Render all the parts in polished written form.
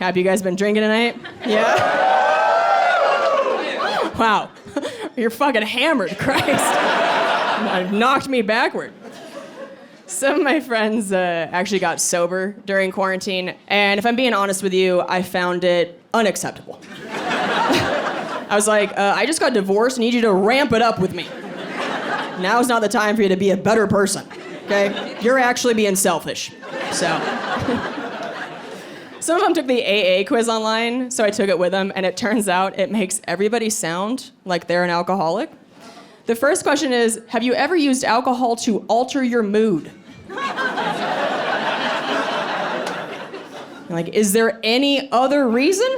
Have you guys been drinking tonight? Yeah? Wow. You're fucking hammered, Christ. Knocked me backward. Some of my friends actually got sober during quarantine, and if I'm being honest with you, I found it unacceptable. I was like, I just got divorced, I need you to ramp it up with me. Now's not the time for you to be a better person, okay? You're actually being selfish, so. Some of them took the AA quiz online, so I took it with them, and it turns out it makes everybody sound like they're an alcoholic. The first question is, have you ever used alcohol to alter your mood? Like, is there any other reason?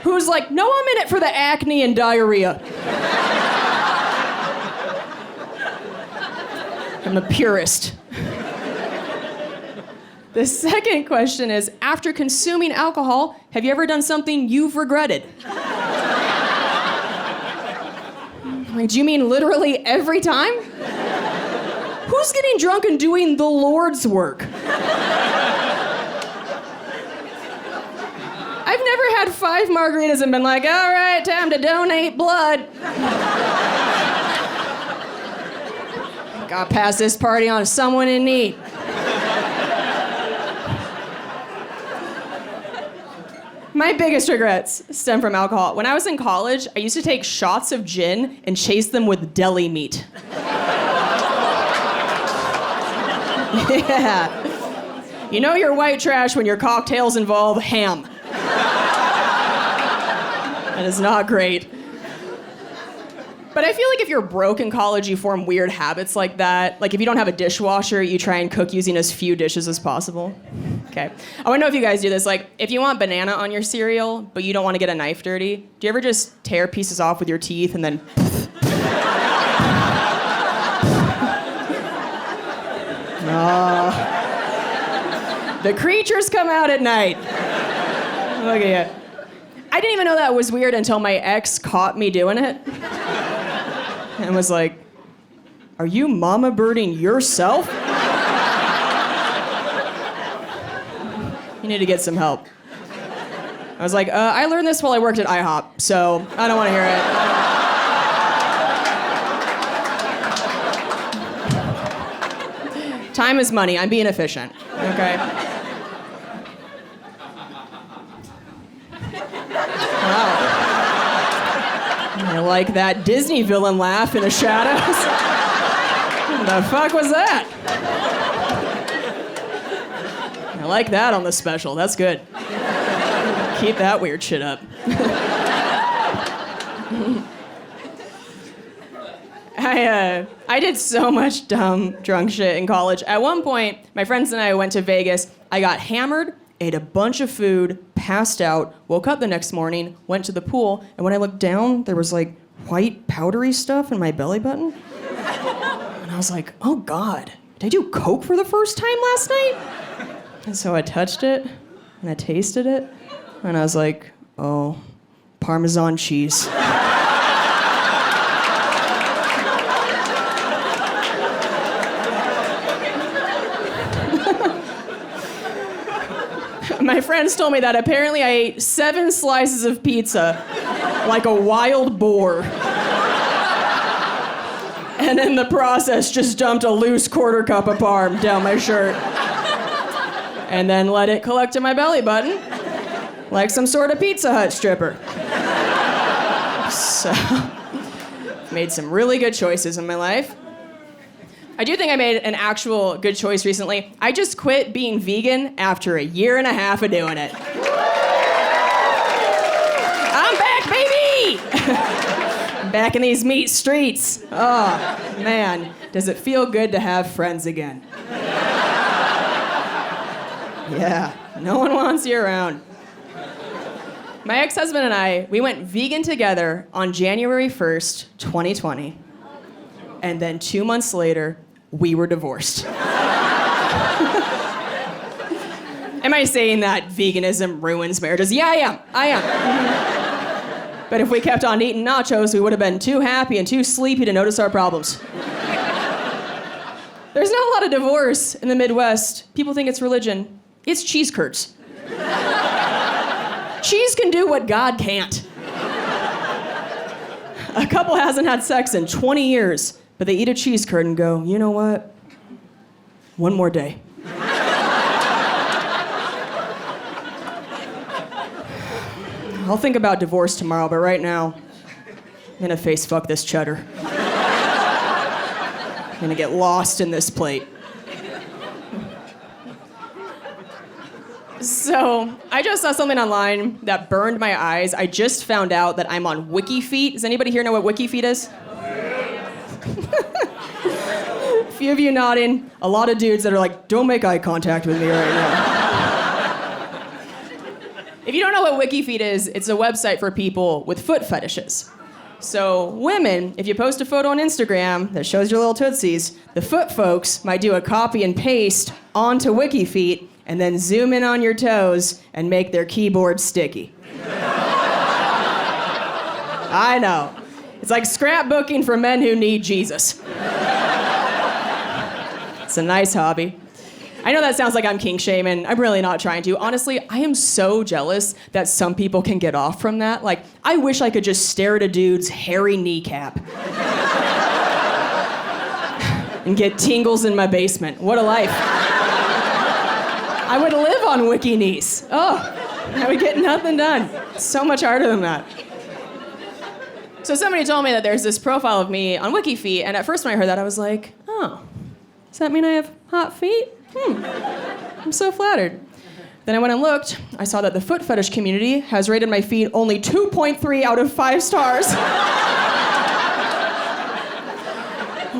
Who's like, no, I'm in it for the acne and diarrhea. I'm a purist. The second question is, after consuming alcohol, have you ever done something you've regretted? Like, do you mean literally every time? Who's getting drunk and doing the Lord's work? I've never had 5 margaritas and been like, all right, time to donate blood. Gotta pass this party on to someone in need. My biggest regrets stem from alcohol. When I was in college, I used to take shots of gin and chase them with deli meat. Yeah. You know you're white trash when your cocktails involve ham. That is not great. But I feel like if you're broke in college, you form weird habits like that. Like if you don't have a dishwasher, you try and cook using as few dishes as possible. Okay. I want to know if you guys do this. Like, if you want banana on your cereal, but you don't want to get a knife dirty, do you ever just tear pieces off with your teeth and then... The creatures come out at night. Look at you. I didn't even know that was weird until my ex caught me doing it. And was like, are you mama birding yourself? You need to get some help. I was like, I learned this while I worked at IHOP, so I don't want to hear it. Time is money. I'm being efficient, okay? Wow. I like that Disney villain laugh in the shadows. What the fuck was that? I like that on the special. That's good. Keep that weird shit up. I did so much dumb drunk shit in college. At one point, my friends and I went to Vegas. I got hammered, ate a bunch of food, passed out, woke up the next morning, went to the pool, and when I looked down, there was like white powdery stuff in my belly button. And I was like, oh God, did I do coke for the first time last night? And so I touched it, and I tasted it, and I was like, oh, Parmesan cheese. My friends told me that apparently I ate 7 slices of pizza like a wild boar. And in the process, just dumped a loose quarter cup of parm down my shirt. And then let it collect in my belly button like some sort of Pizza Hut stripper. So, made some really good choices in my life. I do think I made an actual good choice recently. I just quit being vegan after a year and a half of doing it. I'm back, baby! I'm back in these meat streets. Oh, man, does it feel good to have friends again. Yeah, no one wants you around. My ex-husband and I, we went vegan together on January 1st, 2020. And then 2 months later, we were divorced. Am I saying that veganism ruins marriages? Yeah, I am. But if we kept on eating nachos, we would have been too happy and too sleepy to notice our problems. There's not a lot of divorce in the Midwest. People think it's religion. It's cheese curds. Cheese can do what God can't. A couple hasn't had sex in 20 years, but they eat a cheese curd and go, you know what? One more day. I'll think about divorce tomorrow, but right now, I'm gonna face fuck this cheddar. I'm gonna get lost in this plate. So, I just saw something online that burned my eyes. I just found out that I'm on WikiFeet. Does anybody here know what WikiFeet is? A few of you nodding. A lot of dudes that are like, don't make eye contact with me right now. If you don't know what WikiFeet is, it's a website for people with foot fetishes. So women, if you post a photo on Instagram that shows your little tootsies, the foot folks might do a copy and paste onto WikiFeet and then zoom in on your toes and make their keyboard sticky. I know. It's like scrapbooking for men who need Jesus. It's a nice hobby. I know that sounds like I'm kink shaming. I'm really not trying to. Honestly, I am so jealous that some people can get off from that. Like, I wish I could just stare at a dude's hairy kneecap and get tingles in my basement. What a life. I would live on Wiki Knees. Oh, I would get nothing done. So much harder than that. So somebody told me that there's this profile of me on WikiFeet, and at first when I heard that, I was like, oh, does that mean I have hot feet? I'm so flattered. Then I went and looked. I saw that the foot fetish community has rated my feet only 2.3 out of 5 stars.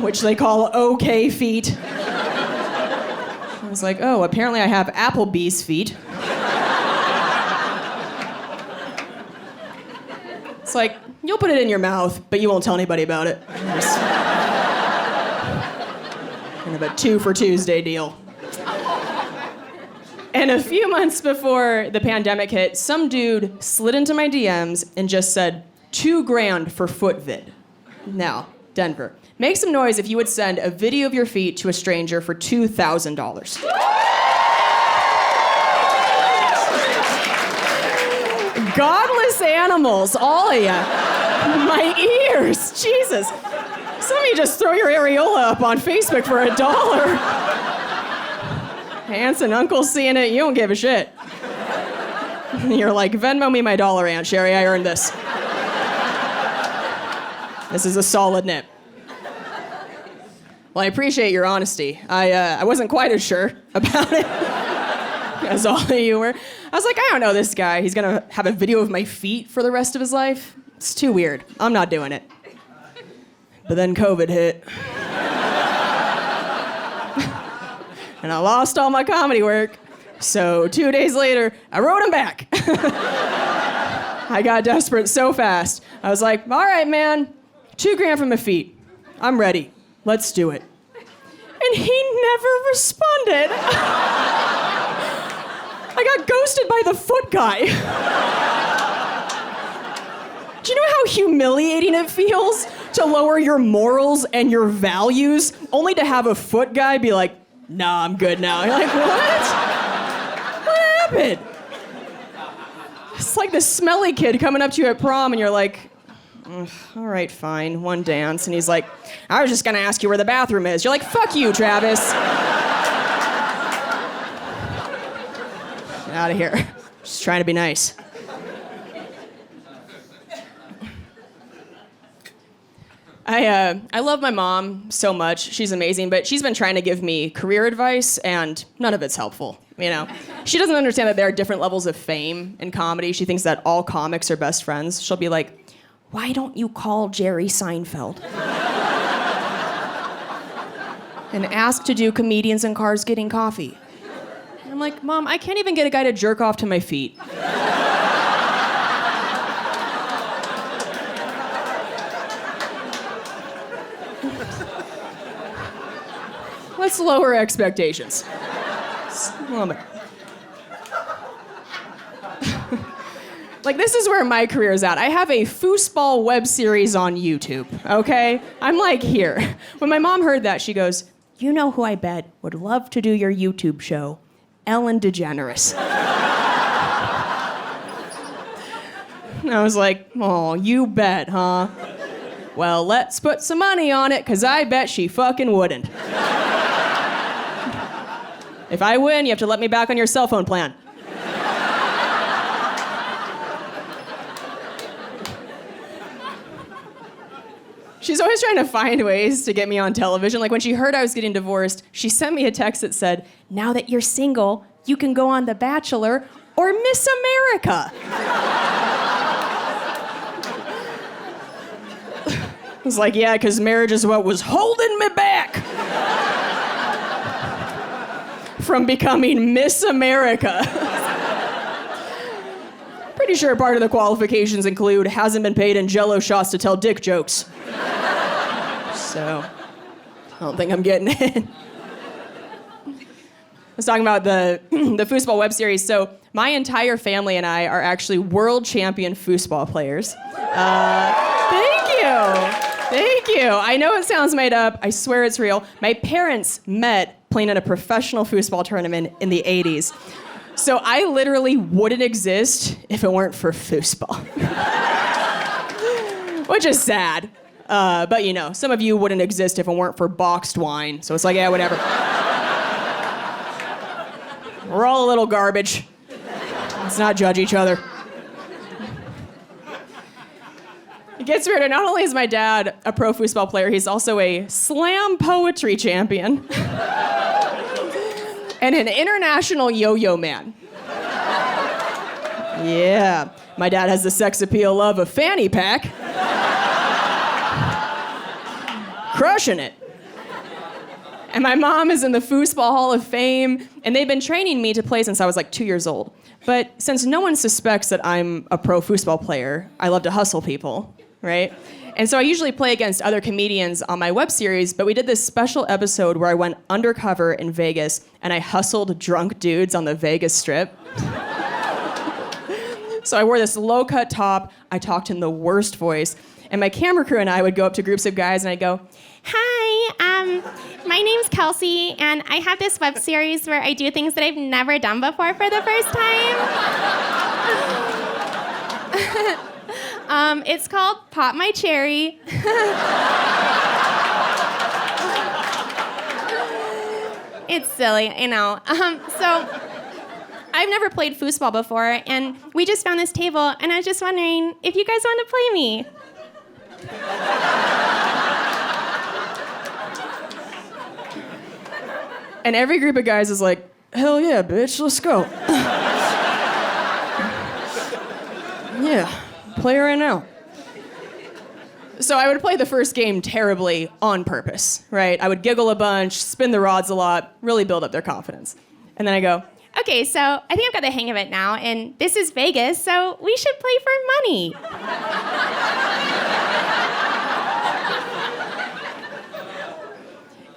Which they call okay feet. I was like, oh, apparently I have Applebee's feet. It's like, you'll put it in your mouth, but you won't tell anybody about it. Just kind of a 2 for Tuesday deal. And a few months before the pandemic hit, some dude slid into my DMs and just said, $2,000 for foot vid. Now, Denver, make some noise if you would send a video of your feet to a stranger for $2,000. Godless animals, all of ya. My ears, Jesus. Some of you just throw your areola up on Facebook for $1. Aunts and uncles seeing it, you don't give a shit. You're like, Venmo me my dollar, Aunt Sherry, I earned this. This is a solid nip. Well, I appreciate your honesty. I wasn't quite as sure about it as all of you were. I was like, I don't know this guy. He's gonna have a video of my feet for the rest of his life. It's too weird. I'm not doing it. But then COVID hit. And I lost all my comedy work. So 2 days later, I wrote him back. I got desperate so fast. I was like, all right, man, $2,000 for my feet. I'm ready. Let's do it. And he never responded. I got ghosted by the foot guy. Do you know how humiliating it feels to lower your morals and your values only to have a foot guy be like, nah, I'm good now. You're like, what? What happened? It's like the smelly kid coming up to you at prom and you're like, all right, fine, one dance. And he's like, I was just gonna ask you where the bathroom is. You're like, fuck you, Travis. Get out of here. Just trying to be nice. I love my mom so much. She's amazing, but she's been trying to give me career advice, and none of it's helpful, you know? She doesn't understand that there are different levels of fame in comedy. She thinks that all comics are best friends. She'll be like, why don't you call Jerry Seinfeld? And ask to do comedians in cars getting coffee. And I'm like, Mom, I can't even get a guy to jerk off to my feet. Let's lower expectations. Just a little bit. Like, this is where my career is at. I have a foosball web series on YouTube, okay? I'm like here. When my mom heard that, she goes, you know who I bet would love to do your YouTube show? Ellen DeGeneres. And I was like, oh, you bet, huh? Well, let's put some money on it, because I bet she fucking wouldn't. If I win, you have to let me back on your cell phone plan. She's always trying to find ways to get me on television. Like when she heard I was getting divorced, she sent me a text that said, now that you're single, you can go on The Bachelor or Miss America. I was like, yeah, because marriage is what was holding me back from becoming Miss America. Pretty sure part of the qualifications include hasn't been paid in Jell-O shots to tell dick jokes. So, I don't think I'm getting in. I was talking about the foosball web series. So, my entire family and I are actually world champion foosball players. Thank you. Thank you. I know it sounds made up. I swear it's real. My parents met playing in a professional foosball tournament in the 80s. So I literally wouldn't exist if it weren't for foosball. Which is sad. But you know, some of you wouldn't exist if it weren't for boxed wine. So it's like, yeah, whatever. We're all a little garbage. Let's not judge each other. It gets weirder. Not only is my dad a pro foosball player, he's also a slam poetry champion. And an international yo-yo man. Yeah. My dad has the sex appeal of a fanny pack. Crushing it. And my mom is in the Foosball Hall of Fame, and they've been training me to play since I was like 2 years old. But since no one suspects that I'm a pro foosball player, I love to hustle people, right? And so I usually play against other comedians on my web series, but we did this special episode where I went undercover in Vegas and I hustled drunk dudes on the Vegas Strip. So I wore this low-cut top, I talked in the worst voice, and my camera crew and I would go up to groups of guys and I'd go, Hi, my name's Kelsey, and I have this web series where I do things that I've never done before for the first time. It's called Pop My Cherry. It's silly, I know. So I've never played foosball before, and we just found this table, and I was just wondering if you guys want to play me. And every group of guys is like, hell yeah, bitch, let's go. Yeah, play right now. So I would play the first game terribly on purpose, right? I would giggle a bunch, spin the rods a lot, really build up their confidence. And then I go, okay, so I think I've got the hang of it now, and this is Vegas, so we should play for money.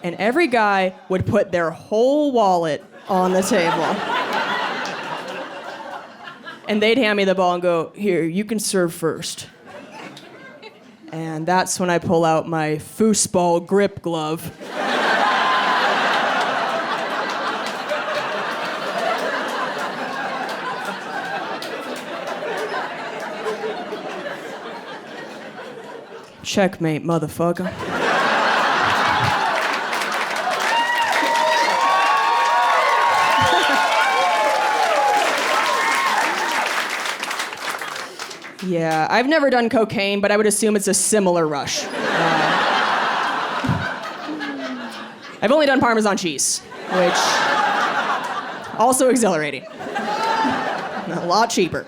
and every guy would put their whole wallet on the table. And they'd hand me the ball and go, here, you can serve first. And that's when I pull out my foosball grip glove. Checkmate, motherfucker. Yeah, I've never done cocaine, but I would assume it's a similar rush. I've only done Parmesan cheese, which also exhilarating. A lot cheaper.